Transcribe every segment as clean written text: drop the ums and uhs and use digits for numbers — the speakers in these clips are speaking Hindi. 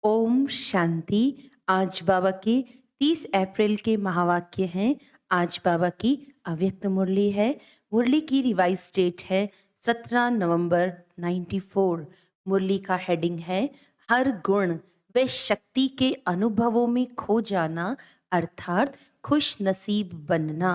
ओम शांति। आज बाबा के 30 अप्रैल के महावाक्य हैं। आज बाबा की अव्यक्त मुरली है। मुरली की रिवाइज डेट है 17 नवंबर 94। मुरली का हेडिंग है हर गुण व शक्ति के अनुभवों में खो जाना अर्थात खुश नसीब बनना।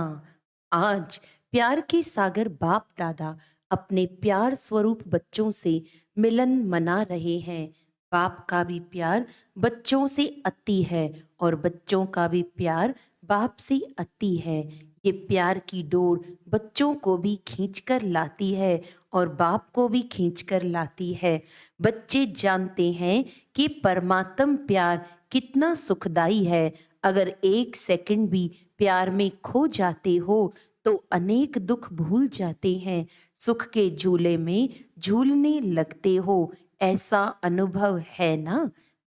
आज प्यार के सागर बाप दादा अपने प्यार स्वरूप बच्चों से मिलन मना रहे हैं। बाप का भी प्यार बच्चों से अति है और बच्चों का भी प्यार बाप से अति है। ये प्यार की डोर बच्चों को भी खींच कर लाती है और बाप को भी खींच कर लाती है। बच्चे जानते हैं कि परमात्म प्यार कितना सुखदाई है। अगर एक सेकंड भी प्यार में खो जाते हो तो अनेक दुख भूल जाते हैं। सुख के झूले में झूलने लगते हो, ऐसा अनुभव है ना।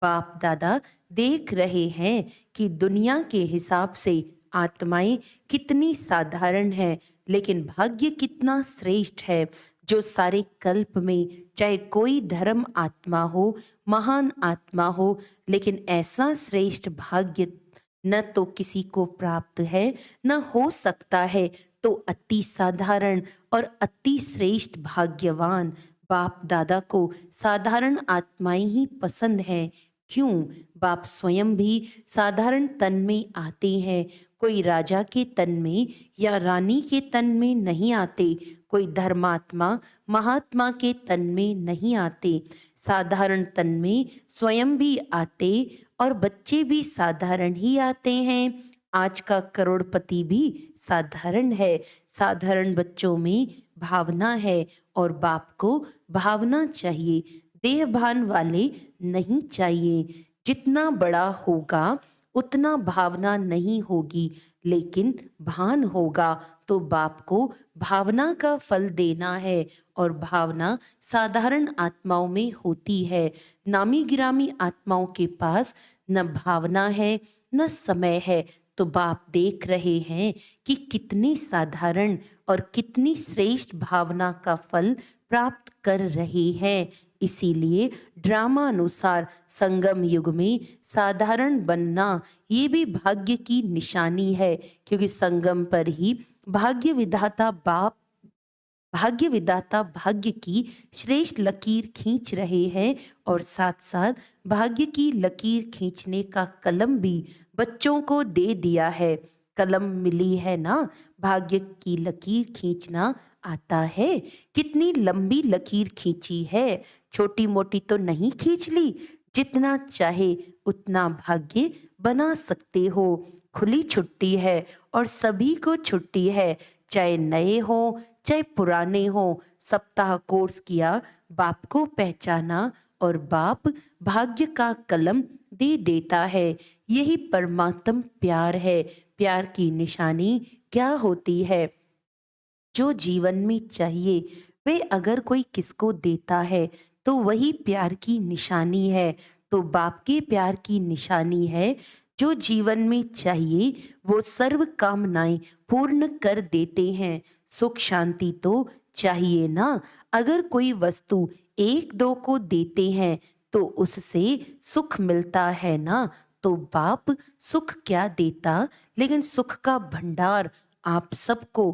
बाप दादा देख रहे हैं कि दुनिया के हिसाब से आत्माएं कितनी साधारण है, लेकिन भाग्य कितना श्रेष्ठ है। जो सारे कल्प में चाहे कोई धर्म आत्मा हो, महान आत्मा हो, लेकिन ऐसा श्रेष्ठ भाग्य न तो किसी को प्राप्त है न हो सकता है। तो अति साधारण और अति श्रेष्ठ भाग्यवान बाप दादा को साधारण आत्माएं ही पसंद हैं। क्यों? बाप स्वयं भी साधारण तन में आते हैं। कोई राजा के तन में या रानी के तन में नहीं आते। कोई धर्मात्मा महात्मा के तन में नहीं आते। साधारण तन में स्वयं भी आते और बच्चे भी साधारण ही आते हैं। आज का करोड़पति भी साधारण है। साधारण बच्चों में भावना है और बाप को भावना चाहिए, देहभान वाले नहीं चाहिए। जितना बड़ा होगा उतना भावना नहीं होगी, लेकिन भान होगा तो बाप को भावना का फल देना है और भावना साधारण आत्माओं में होती है। नामी गिरामी आत्माओं के पास न भावना है न समय है। तो बाप देख रहे हैं कि कितनी साधारण और कितनी श्रेष्ठ भावना का फल प्राप्त कर रहे हैं। इसीलिए ड्रामा अनुसार संगम युग में साधारण बनना ये भी भाग्य की निशानी है, क्योंकि संगम पर ही भाग्य विधाता भाग्य की श्रेष्ठ लकीर खींच रहे हैं और साथ साथ भाग्य की लकीर खींचने का कलम भी बच्चों को दे दिया है। कलम मिली है ना, भाग्य की लकीर खींचना आता है। कितनी लंबी लकीर खींची है, छोटी मोटी तो नहीं खींच ली। जितना चाहे उतना भाग्य बना सकते हो। खुली छुट्टी है और सभी को छुट्टी है, चाहे नए हो चाहे पुराने हो। सप्ताह कोर्स किया, बाप को पहचाना और बाप भाग्य का कलम दे देता है। यही परमात्म प्यार है। प्यार की निशानी क्या होती है? जो जीवन में चाहिए वे अगर कोई किसको देता है तो वही प्यार की निशानी है। तो बाप के प्यार की निशानी है, जो जीवन में चाहिए वो सर्व कामनाएं पूर्ण कर देते हैं। सुख शांति तो चाहिए ना। अगर कोई वस्तु एक दो को देते हैं तो उससे सुख मिलता है ना। तो बाप सुख क्या देता, लेकिन सुख का भंडार आप सबको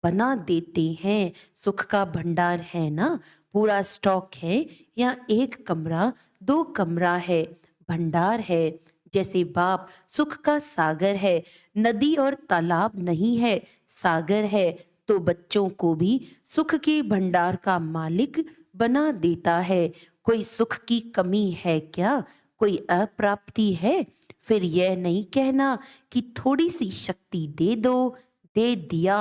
बना देते हैं। सुख का भंडार है ना, पूरा स्टॉक है या एक कमरा दो कमरा है, भंडार है। जैसे बाप सुख का सागर है, नदी और तालाब नहीं है, सागर है। तो बच्चों को भी सुख के भंडार का मालिक बना देता है। कोई सुख की कमी है क्या? कोई अप्राप्ति है? फिर यह नहीं कहना कि थोड़ी सी शक्ति दे दो, दे दिया,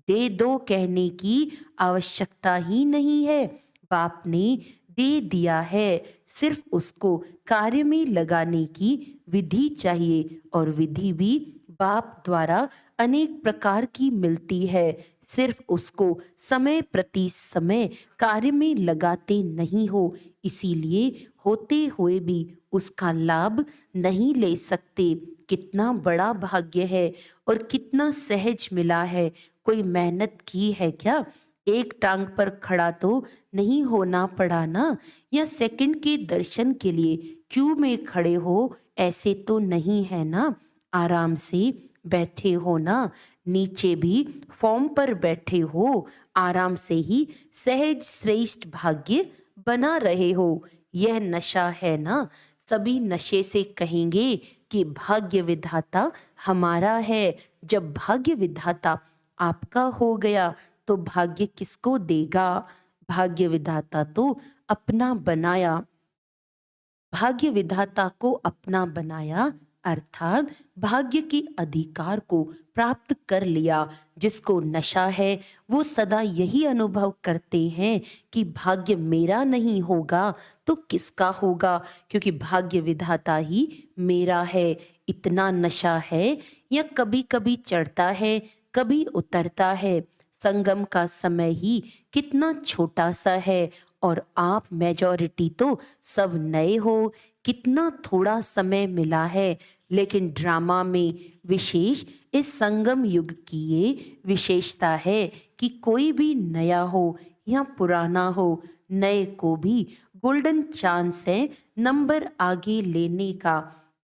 दे दो कहने की आवश्यकता ही नहीं है। बाप ने दे दिया है, सिर्फ उसको कार्य में लगाने की विधि चाहिए और विधि भी बाप द्वारा अनेक प्रकार की मिलती है। सिर्फ उसको समय प्रति समय कार्य में लगाते नहीं हो, इसीलिए होते हुए भी उसका लाभ नहीं ले सकते। कितना बड़ा भाग्य है और कितना सहज मिला है। कोई मेहनत की है क्या? एक टांग पर खड़ा तो नहीं होना पड़ा ना, या सेकंड के दर्शन के लिए क्यू में खड़े हो ऐसे तो नहीं है ना। आराम से बैठे हो ना, नीचे भी फॉर्म पर बैठे हो, आराम से ही सहज श्रेष्ठ भाग्य बना रहे हो। यह नशा है ना। सभी नशे से कहेंगे कि भाग्य विधाता हमारा है। जब भाग्य विधाता आपका हो गया तो भाग्य किसको देगा? भाग्य विधाता तो अपना बनाया, भाग्य विधाता को अपना बनाया, अर्थात भाग्य के अधिकार को प्राप्त कर लिया। जिसको नशा है वो सदा यही अनुभव करते हैं कि भाग्य मेरा नहीं होगा तो किसका होगा, क्योंकि भाग्य विधाता ही मेरा है। इतना नशा है, या कभी कभी चढ़ता है कभी उतरता है। संगम का समय ही कितना छोटा सा है, और आप मेजॉरिटी तो सब नए हो। कितना थोड़ा समय मिला है, लेकिन ड्रामा में विशेष इस संगम युग की ये विशेषता है कि कोई भी नया हो या पुराना हो, नए को भी गोल्डन चांस है नंबर आगे लेने का।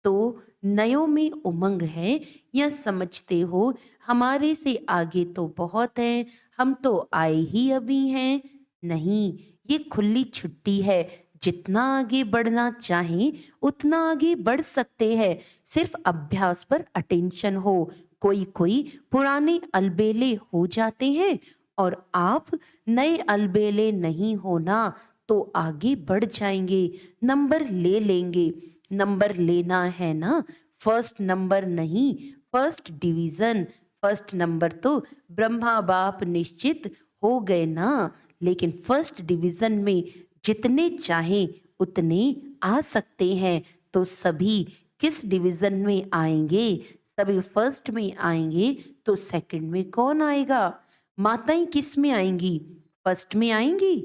तो नयों में उमंग है, या समझते हो हमारे से आगे तो बहुत हैं, हम तो आए ही अभी हैं? नहीं, ये खुली छुट्टी है। जितना आगे बढ़ना चाहें उतना आगे बढ़ सकते हैं, सिर्फ अभ्यास पर अटेंशन हो। कोई कोई पुराने अलबेले हो जाते हैं, और आप नए अलबेले नहीं होना तो आगे बढ़ जाएंगे, नंबर ले लेंगे। नंबर लेना है ना, फर्स्ट नंबर नहीं, फर्स्ट डिवीजन। फर्स्ट नंबर तो ब्रह्मा बाप निश्चित हो गए ना, लेकिन फर्स्ट डिवीजन में जितने चाहें उतने आ सकते हैं। तो सभी किस डिवीजन में आएंगे? सभी फर्स्ट में आएंगे, तो सेकंड में कौन आएगा? माताएं किस में आएंगी? फर्स्ट में आएंगी।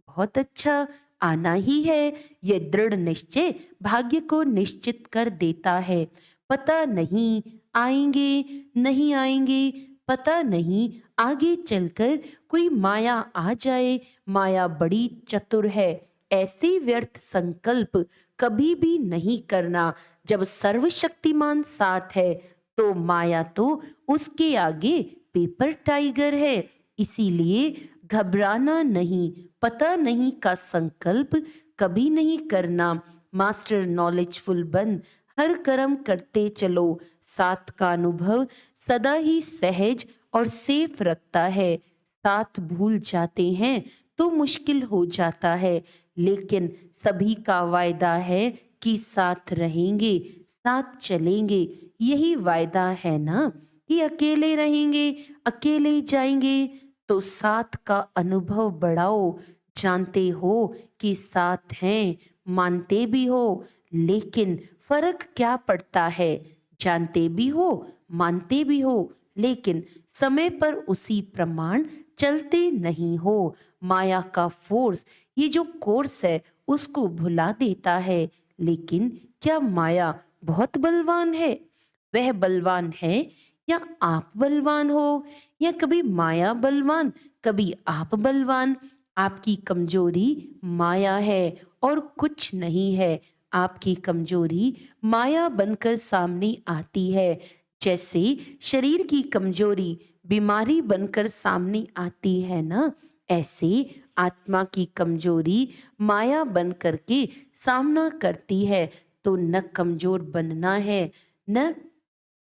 बहुत अच्छा, आना ही है। यह दृढ़ निश्चय भाग्य को निश्चित कर देता है। पता नहीं आएंगे नहीं आएंगे, पता नहीं, आगे चलकर कोई माया आ जाए। माया बड़ी चतुर है। ऐसे व्यर्थ संकल्प कभी भी नहीं करना। जब सर्वशक्तिमान साथ है तो माया तो उसके आगे पेपर टाइगर है। इसीलिए घबराना नहीं, पता नहीं का संकल्प कभी नहीं करना। मास्टर नॉलेजफुल बन हर कर्म करते चलो। साथ का अनुभव सदा ही सहज और सेफ रखता है। साथ भूल जाते हैं तो मुश्किल हो जाता है, लेकिन सभी का वायदा है कि साथ रहेंगे, साथ चलेंगे। यही वायदा है ना कि अकेले रहेंगे, अकेले जाएंगे। तो साथ का अनुभव बढ़ाओ। जानते हो कि साथ हैं, मानते भी हो, लेकिन फर्क क्या पड़ता है? जानते भी हो, मानते भी हो, लेकिन समय पर उसी प्रमाण चलते नहीं हो। माया का फोर्स, ये जो कोर्स है, उसको भुला देता है। लेकिन क्या माया बहुत बलवान है? वह बलवान है, या आप बलवान हो? या कभी माया बलवान, कभी आप बलवान? आपकी कमजोरी माया है और कुछ नहीं है। आपकी कमजोरी माया बनकर सामने आती है। जैसे शरीर की कमजोरी बीमारी बनकर सामने आती है ना, ऐसे आत्मा की कमजोरी माया बन करके सामना करती है। तो न कमजोर बनना है, न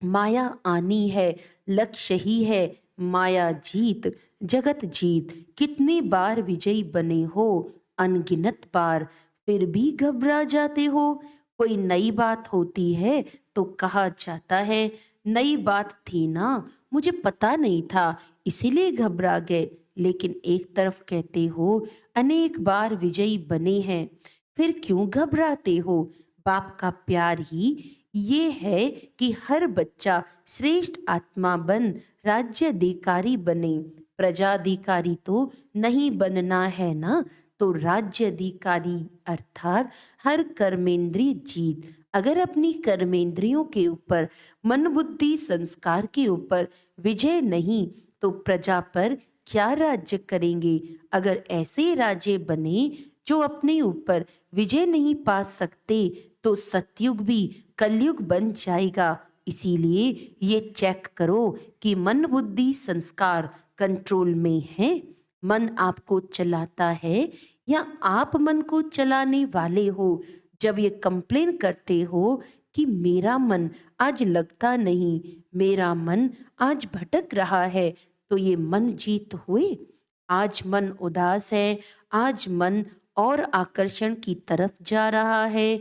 माया आनी है। लक्ष्य ही है माया जीत, जगत जीत। कितनी बार विजयी बने हो, अनगिनत बार, फिर भी घबरा जाते हो। कोई नई बात होती है तो कहा जाता है, नई बात थी ना, मुझे पता नहीं था इसीलिए घबरा गए। लेकिन एक तरफ कहते हो, अनेक बार विजयी बने हैं, फिर क्यों घबराते हो? बाप का प्यार ही ये है कि हर बच्चा श्रेष्ठ आत्मा बन राज्याधिकारी बने। प्रजाधिकारी तो नहीं बनना है ना, तो राज्याधिकारी अर्थात हर कर्मेंद्रिय जीत। अगर अपनी कर्मेंद्रियों के ऊपर, मन बुद्धि संस्कार के ऊपर विजय नहीं, तो प्रजा पर क्या राज्य करेंगे। अगर ऐसे राजे बने जो अपने ऊपर विजय नहीं पा सकते तो सतयुग भी कलयुग बन जाएगा। इसीलिए ये चेक करो कि मन बुद्धि संस्कार कंट्रोल में है। मन आपको चलाता है या आप मन को चलाने वाले हो। जब ये कंप्लेन करते हो कि मेरा मन आज लगता नहीं, मेरा मन आज भटक रहा है, तो ये मन जीत हुए। आज मन उदास है, आज मन और आकर्षण की तरफ जा रहा है,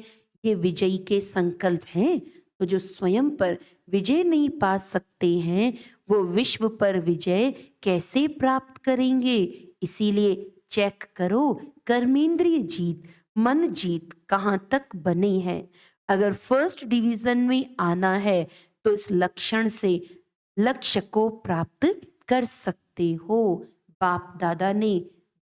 ये विजयी के संकल्प हैं। तो जो स्वयं पर विजय नहीं पा सकते हैं वो विश्व पर विजय कैसे प्राप्त करेंगे। इसीलिए चेक करो कर्मेंद्रिय जीत, मन जीत कहाँ तक बने हैं। अगर फर्स्ट डिवीजन में आना है तो इस लक्षण से लक्ष्य को प्राप्त कर सकते हो। बाप दादा ने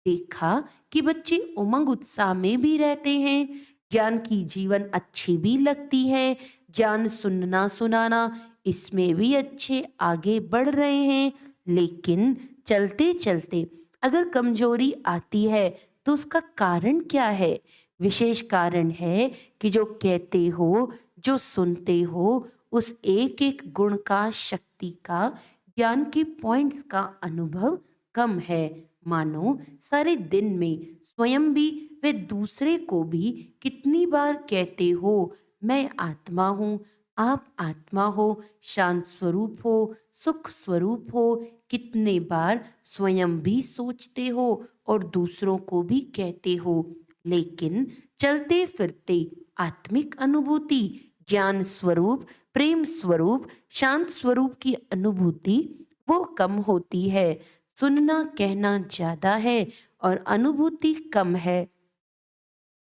देखा कि बच्चे उमंग उत्साह में भी रहते हैं, ज्ञान की जीवन अच्छी भी लगती है, ज्ञान सुनना सुनाना इसमें भी अच्छे आगे बढ़ रहे हैं। लेकिन चलते चलते अगर कमजोरी आती है तो उसका कारण क्या है। विशेष कारण है कि जो कहते हो, जो सुनते हो, उस एक एक गुण का, शक्ति का, ज्ञान के पॉइंट्स का अनुभव कम है। मानो सारे दिन में स्वयं भी वे दूसरे को भी कितनी बार कहते हो मैं आत्मा हूँ, आप आत्मा हो, शांत स्वरूप हो, सुख स्वरूप हो। कितने बार स्वयं भी सोचते हो और दूसरों को भी कहते हो। लेकिन चलते फिरते आत्मिक अनुभूति, ज्ञान स्वरूप, प्रेम स्वरूप, शांत स्वरूप की अनुभूति वो कम होती है। सुनना कहना ज्यादा है और अनुभूति कम है।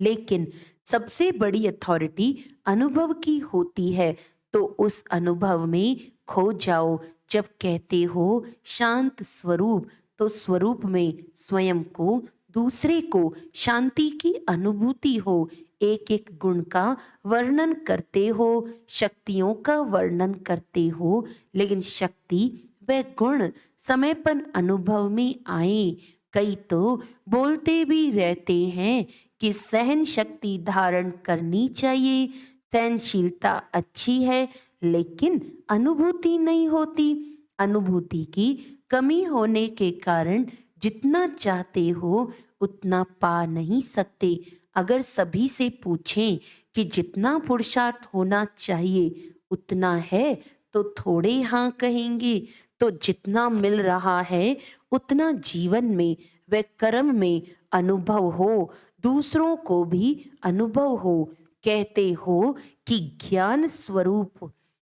लेकिन सबसे बड़ी अथॉरिटी अनुभव की होती है, तो उस अनुभव में खो जाओ। जब कहते हो शांत स्वरूप, तो स्वरूप में स्वयं को, दूसरे को शांति की अनुभूति हो। एक एक गुण का वर्णन करते हो, शक्तियों का वर्णन करते हो, लेकिन शक्ति व गुण समय पर अनुभव में आए। कई तो बोलते भी रहते हैं कि सहन शक्ति धारण करनी चाहिए, सहनशीलता अच्छी है, लेकिन अनुभूति नहीं होती। अनुभूति की कमी होने के कारण जितना चाहते हो उतना पा नहीं सकते। अगर सभी से पूछें कि जितना पुरुषार्थ होना चाहिए उतना है तो थोड़े हाँ कहेंगे। तो जितना मिल रहा है उतना जीवन में व कर्म में अनुभव हो, दूसरों को भी अनुभव हो। कहते हो कि ज्ञान स्वरूप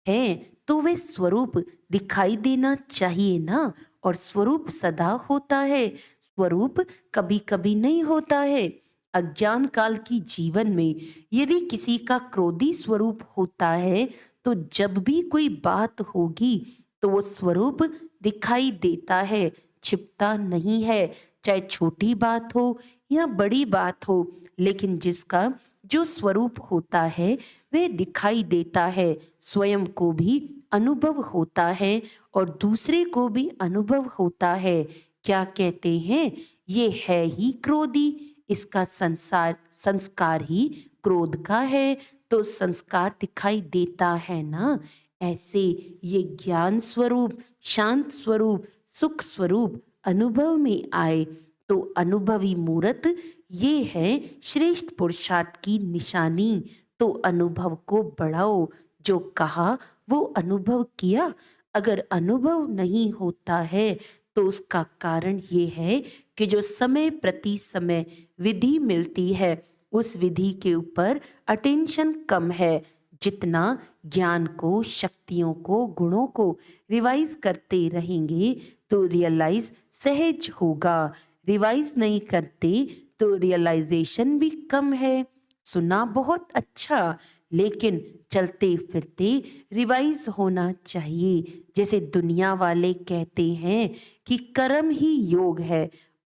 है तो वे स्वरूप दिखाई देना चाहिए ना। और स्वरूप सदा होता है, स्वरूप कभी कभी नहीं होता है। अज्ञान काल की जीवन में यदि किसी का क्रोधी स्वरूप होता है तो जब भी कोई बात होगी तो वो स्वरूप दिखाई देता है, छिपता नहीं है। चाहे छोटी बात हो या बड़ी बात हो, लेकिन जिसका जो स्वरूप होता है वह दिखाई देता है। स्वयं को भी अनुभव होता है और दूसरे को भी अनुभव होता है। क्या कहते हैं, ये है ही क्रोधी, इसका संस्कार ही क्रोध का है, तो संस्कार दिखाई देता है ना। ऐसे ये ज्ञान स्वरूप, शांत स्वरूप, सुख स्वरूप अनुभव में आए तो अनुभवी मूर्त ये है श्रेष्ठ पुरुषार्थ की निशानी। तो अनुभव को बढ़ाओ, जो कहा वो अनुभव किया। अगर अनुभव नहीं होता है तो उसका कारण ये है कि जो समय प्रति समय विधि मिलती है उस विधि के ऊपर अटेंशन कम है। जितना ज्ञान को, शक्तियों को, गुणों को रिवाइज करते रहेंगे तो रियलाइज सहज होगा। रिवाइज नहीं करते तो रियलाइजेशन भी कम है। सुना बहुत अच्छा, लेकिन चलते फिरते रिवाइज होना चाहिए। जैसे दुनिया वाले कहते हैं कि कर्म ही योग है,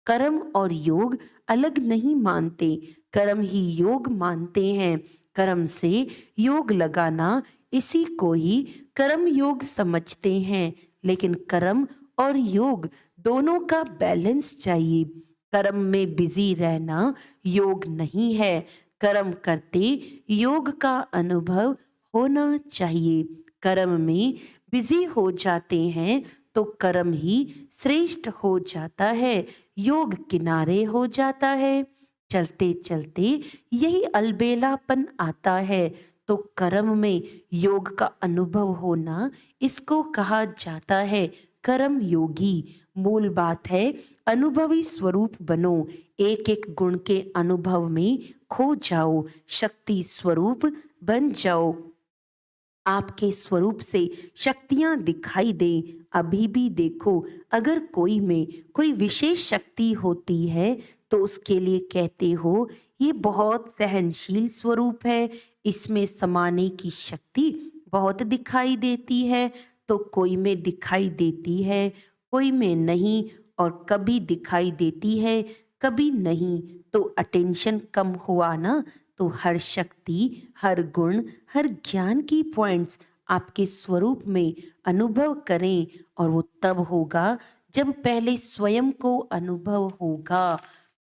कर्म और योग अलग नहीं मानते, कर्म ही योग मानते हैं। कर्म से योग लगाना, इसी को ही कर्म योग समझते हैं। लेकिन कर्म और योग दोनों का बैलेंस चाहिए। कर्म में बिजी रहना योग नहीं है। कर्म करते योग का अनुभव होना चाहिए। कर्म में बिजी हो जाते हैं तो कर्म ही श्रेष्ठ हो जाता है, योग किनारे हो जाता है। चलते चलते यही अलबेलापन आता है तो कर्म में योग का अनुभव होना, इसको कहा जाता है कर्म योगी। मूल बात है अनुभवी स्वरूप बनो, एक एक गुण के अनुभव में खो जाओ, शक्ति स्वरूप बन जाओ। आपके स्वरूप से शक्तियां दिखाई दें। अभी भी देखो, अगर कोई में कोई विशेष शक्ति होती है तो उसके लिए कहते हो ये बहुत सहनशील स्वरूप है, इसमें समाने की शक्ति बहुत दिखाई देती है। तो कोई में दिखाई देती है, कोई में नहीं, और कभी दिखाई देती है कभी नहीं, तो अटेंशन कम हुआ ना। तो हर शक्ति, हर गुण, हर ज्ञान की पॉइंट्स आपके स्वरूप में अनुभव करें, और वो तब होगा जब पहले स्वयं को अनुभव होगा।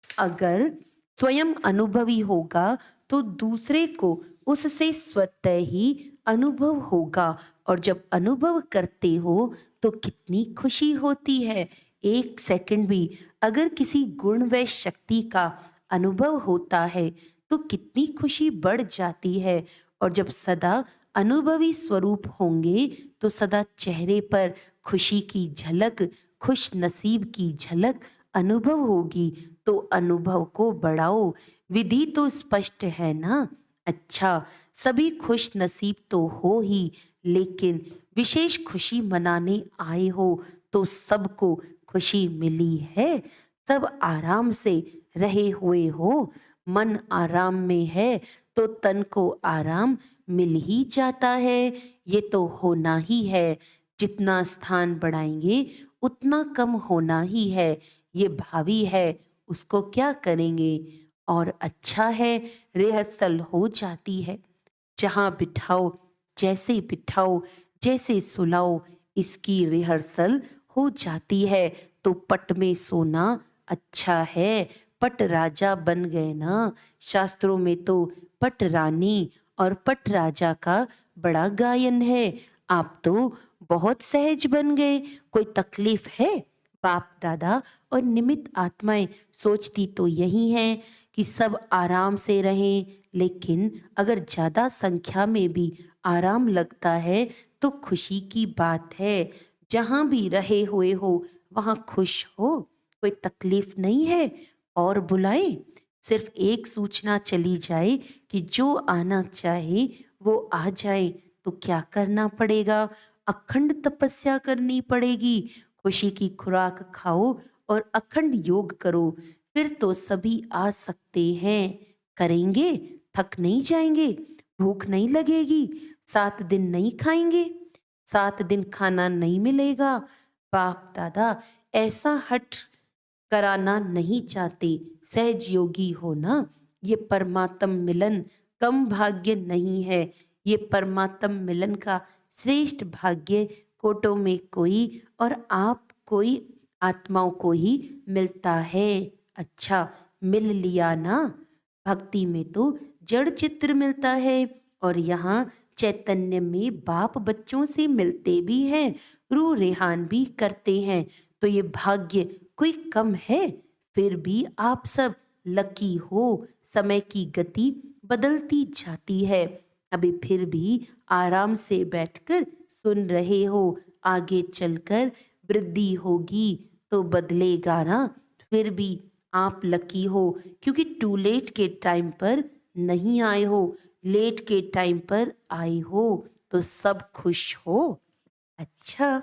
अगर स्वयं अनुभवी होगा तो दूसरे को उससे स्वतः ही अनुभव होगा, और जब अनुभव करते हो तो कितनी खुशी होती है। एक सेकंड भी अगर किसी गुण व शक्ति का अनुभव होता है तो कितनी खुशी बढ़ जाती है। और जब सदा अनुभवी स्वरूप होंगे तो सदा चेहरे पर खुशी की झलक, खुश नसीब की झलक अनुभव होगी। तो अनुभव को बढ़ाओ। विधि तो स्पष्ट है ना। अच्छा, सभी खुश नसीब तो हो ही, लेकिन विशेष खुशी मनाने आए हो तो सबको खुशी मिली है। सब आराम से रहे हुए हो। मन आराम में है तो तन को आराम मिल ही जाता है। ये तो होना ही है। जितना स्थान बढ़ाएंगे उतना कम होना ही है। ये भावी है, उसको क्या करेंगे। और अच्छा है रिहर्सल हो जाती है। जहाँ बिठाओ, जैसे बिठाओ, जैसे सुलाओ, इसकी रिहर्सल हो जाती है। तो पट में सोना अच्छा है, पट राजा बन गए ना। शास्त्रों में तो पट रानी और पट राजा का बड़ा गायन है। आप तो बहुत सहज बन गए, कोई तकलीफ है। बाप दादा और निमित्त आत्माएं सोचती तो यही हैं कि सब आराम से रहें, लेकिन अगर ज्यादा संख्या में भी आराम लगता है तो खुशी की बात है। जहां भी रहे हुए हो वहां खुश हो, कोई तकलीफ नहीं है। और बुलाएं, सिर्फ एक सूचना चली जाए कि जो आना चाहे वो आ जाए, तो क्या करना पड़ेगा। अखंड तपस्या करनी पड़ेगी। खुशी की खुराक खाओ और अखंड योग करो, फिर तो सभी आ सकते हैं। करेंगे, थक नहीं जाएंगे, भूख नहीं लगेगी, 7 दिन नहीं खाएंगे, 7 दिन खाना नहीं मिलेगा। बाप दादा ऐसा हट कराना नहीं चाहते। सहज योगी होना, ये परमात्म मिलन कम भाग्य नहीं है। ये परमात्म मिलन का श्रेष्ठ भाग्य कोटों में कोई और आप कोई आत्माओं को ही मिलता है। अच्छा, मिल लिया ना। भक्ति में तो जड़ चित्र मिलता है, और यहाँ चैतन्य में बाप बच्चों से मिलते भी हैं, रूह रेहान भी करते हैं। तो ये भाग्य कोई कम है। फिर भी आप सब लकी हो। समय की गति बदलती जाती है। अभी फिर भी आराम से बैठकर सुन रहे हो, आगे चलकर वृद्धि होगी तो बदलेगा ना। फिर भी आप लकी हो, क्योंकि टू लेट के टाइम पर नहीं आए हो, लेट के टाइम पर आए हो, तो सब खुश हो। अच्छा,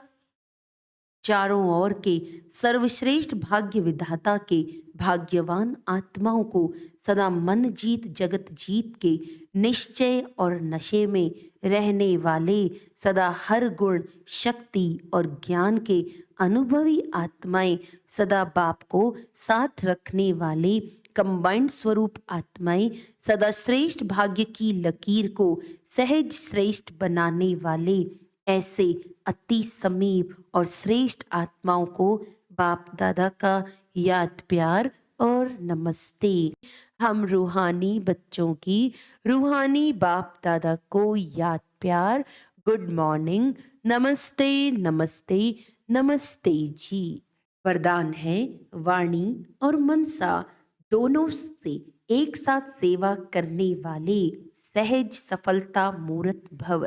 चारों ओर के सर्वश्रेष्ठ भाग्य विधाता के भाग्यवान आत्माओं को सदा मन जीत जगत जीत के निश्चय और नशे में रहने वाले, सदा हर गुण शक्ति और ज्ञान के अनुभवी आत्माएं, सदा बाप को साथ रखने वाले कंबाइंड स्वरूप आत्माएं, सदा श्रेष्ठ भाग्य की लकीर को सहज श्रेष्ठ बनाने वाले, ऐसे अति समीप और श्रेष्ठ आत्माओं को बाप दादा का याद प्यार और नमस्ते। हम रूहानी बच्चों की रूहानी बाप दादा को याद प्यार, गुड मॉर्निंग, नमस्ते नमस्ते नमस्ते जी। वरदान है वाणी और मनसा दोनों से एक साथ सेवा करने वाले सहज सफलता मूर्त भव।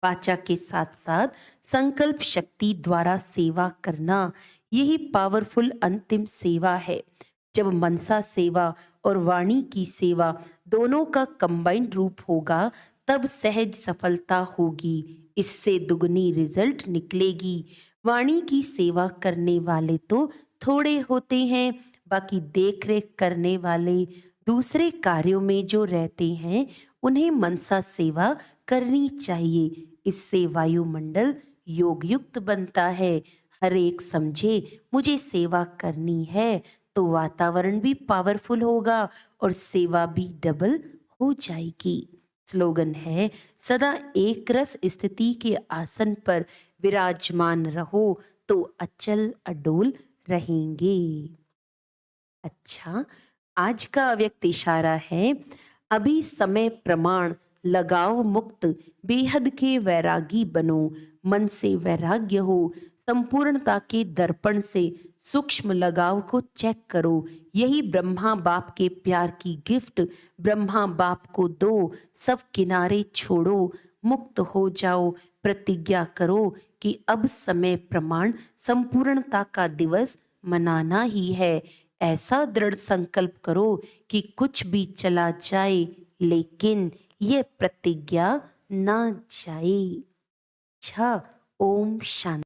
वाचा के साथ साथ संकल्प शक्ति द्वारा सेवा करना, यही पावरफुल अंतिम सेवा है। जब मनसा सेवा और वाणी की सेवा दोनों का कंबाइंड रूप होगा, तब सहज सफलता होगी। इससे दुगनी रिजल्ट निकलेगी। वाणी की सेवा करने वाले तो थोड़े होते हैं, बाकी देख रेख करने वाले दूसरे कार्यों में जो रहते हैं, उन्हें मनसा सेवा करनी चाहिए। इससे वायुमंडल योगयुक्त बनता है। हर एक समझे मुझे सेवा करनी है, तो वातावरण भी पावरफुल होगा और सेवा भी डबल हो जाएगी। स्लोगन है सदा एक रस स्थिति के आसन पर विराजमान रहो तो अचल अडोल रहेंगे। अच्छा, आज का अव्यक्त इशारा है अभी समय प्रमाण लगाओ मुक्त, बेहद के वैरागी बनो, मन से वैराग्य हो, संपूर्णता के दर्पण से सूक्ष्म लगाव को चेक करो। यही ब्रह्मा बाप के प्यार की गिफ्ट ब्रह्मा बाप को दो। सब किनारे छोड़ो, मुक्त हो जाओ, प्रतिज्ञा करो कि अब समय प्रमाण संपूर्णता का दिवस मनाना ही है। ऐसा दृढ़ संकल्प करो कि कुछ भी चला जाए, लेकिन ये प्रतिज्ञा ना जाए। अच्छा, ओम शांति।